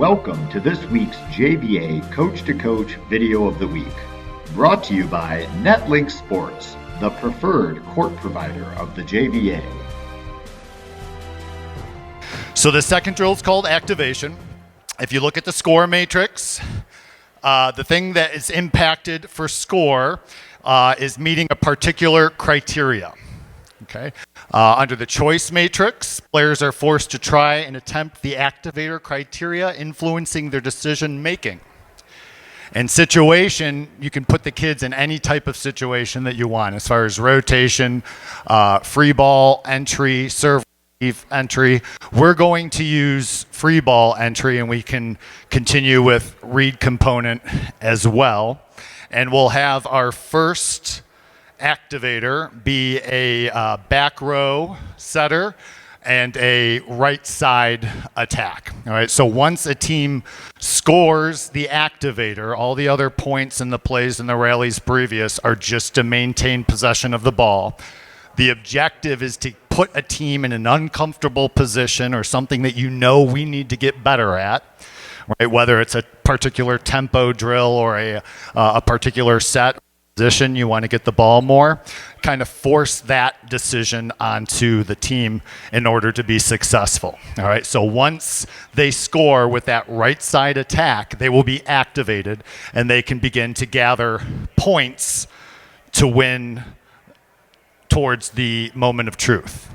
Welcome to this week's JVA Coach to Coach Video of the Week, brought to you by NetLink Sports, the preferred court provider of the JVA. So the second drill is called activation. If you look at the score matrix, the thing that is impacted for score is meeting a particular criteria. Okay. Under the choice matrix, players are forced to try and attempt the activator criteria influencing their decision making. In situation, you can put the kids in any type of situation that you want, as far as rotation, free ball entry, serve entry. We're going to use free ball entry, and we can continue with read component as well. And we'll have our first activator be a back row setter and a right side attack. All right, so once a team scores the activator, all the other points in the plays and the rallies previous are just to maintain possession of the ball. The objective is to put a team in an uncomfortable position or something that you know we need to get better at, right? Whether it's a particular tempo drill or a particular set position, you want to get the ball more, kind of force that decision onto the team in order to be successful. All right, so once they score with that right side attack, they will be activated and they can begin to gather points to win towards the moment of truth.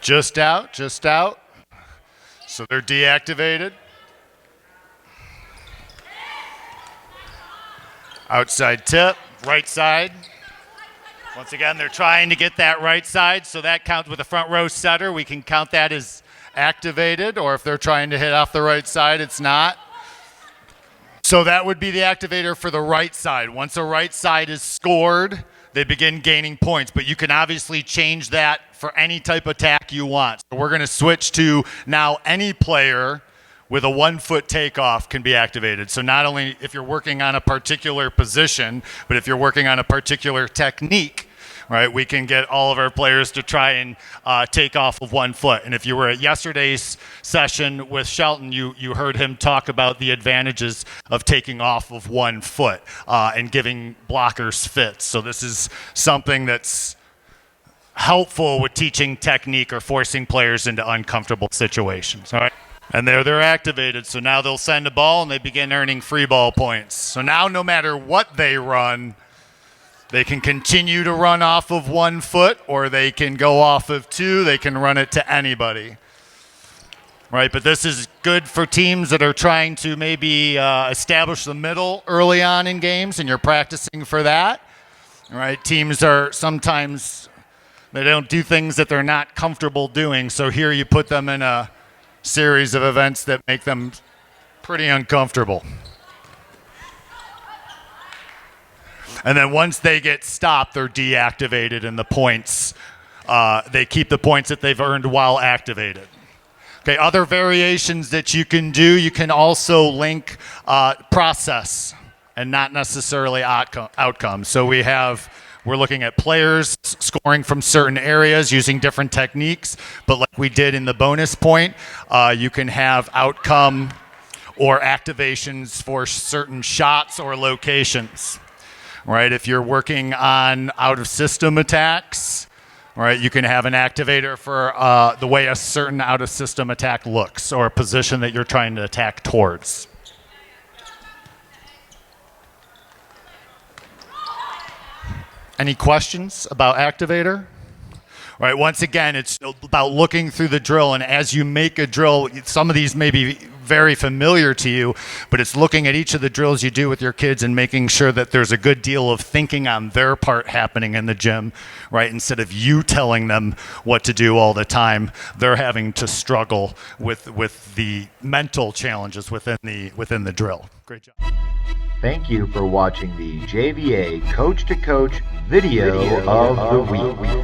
Just out. So they're deactivated. Outside tip, right side. Once again, they're trying to get that right side, so that counts with a front row setter. We can count that as activated, or if they're trying to hit off the right side, it's not. So that would be the activator for the right side. Once a right side is scored, they begin gaining points, but you can obviously change that for any type of attack you want. So we're going to switch to now any player with a 1 foot takeoff can be activated. So not only if you're working on a particular position, but if you're working on a particular technique, right, we can get all of our players to try and take off of 1 foot. And if you were at yesterday's session with Shelton, you heard him talk about the advantages of taking off of 1 foot and giving blockers fits. So this is something that's helpful with teaching technique or forcing players into uncomfortable situations. All right. And they're activated. So now they'll send a ball and they begin earning free ball points. So now no matter what they run, they can continue to run off of 1 foot, or they can go off of 2. They can run it to anybody. Right, but this is good for teams that are trying to maybe establish the middle early on in games, and you're practicing for that. Right, teams are sometimes, they don't do things that they're not comfortable doing. So here you put them in a series of events that make them pretty uncomfortable. And then once they get stopped, they're deactivated, and the points, they keep the points that they've earned while activated. Okay, other variations that you can do, you can also link process and not necessarily outcome. So we're looking at players scoring from certain areas using different techniques, but like we did in the bonus point, you can have outcome or activations for certain shots or locations. Right, if you're working on out-of-system attacks, right, you can have an activator for the way a certain out-of-system attack looks or a position that you're trying to attack towards. Any questions about activator? Right, once again, it's about looking through the drill, and as you make a drill, some of these may be very familiar to you, but it's looking at each of the drills you do with your kids and making sure that there's a good deal of thinking on their part happening in the gym, right? Instead of you telling them what to do all the time, they're having to struggle with the mental challenges within the drill. Great job. Thank you for watching the JVA Coach to Coach video of the week.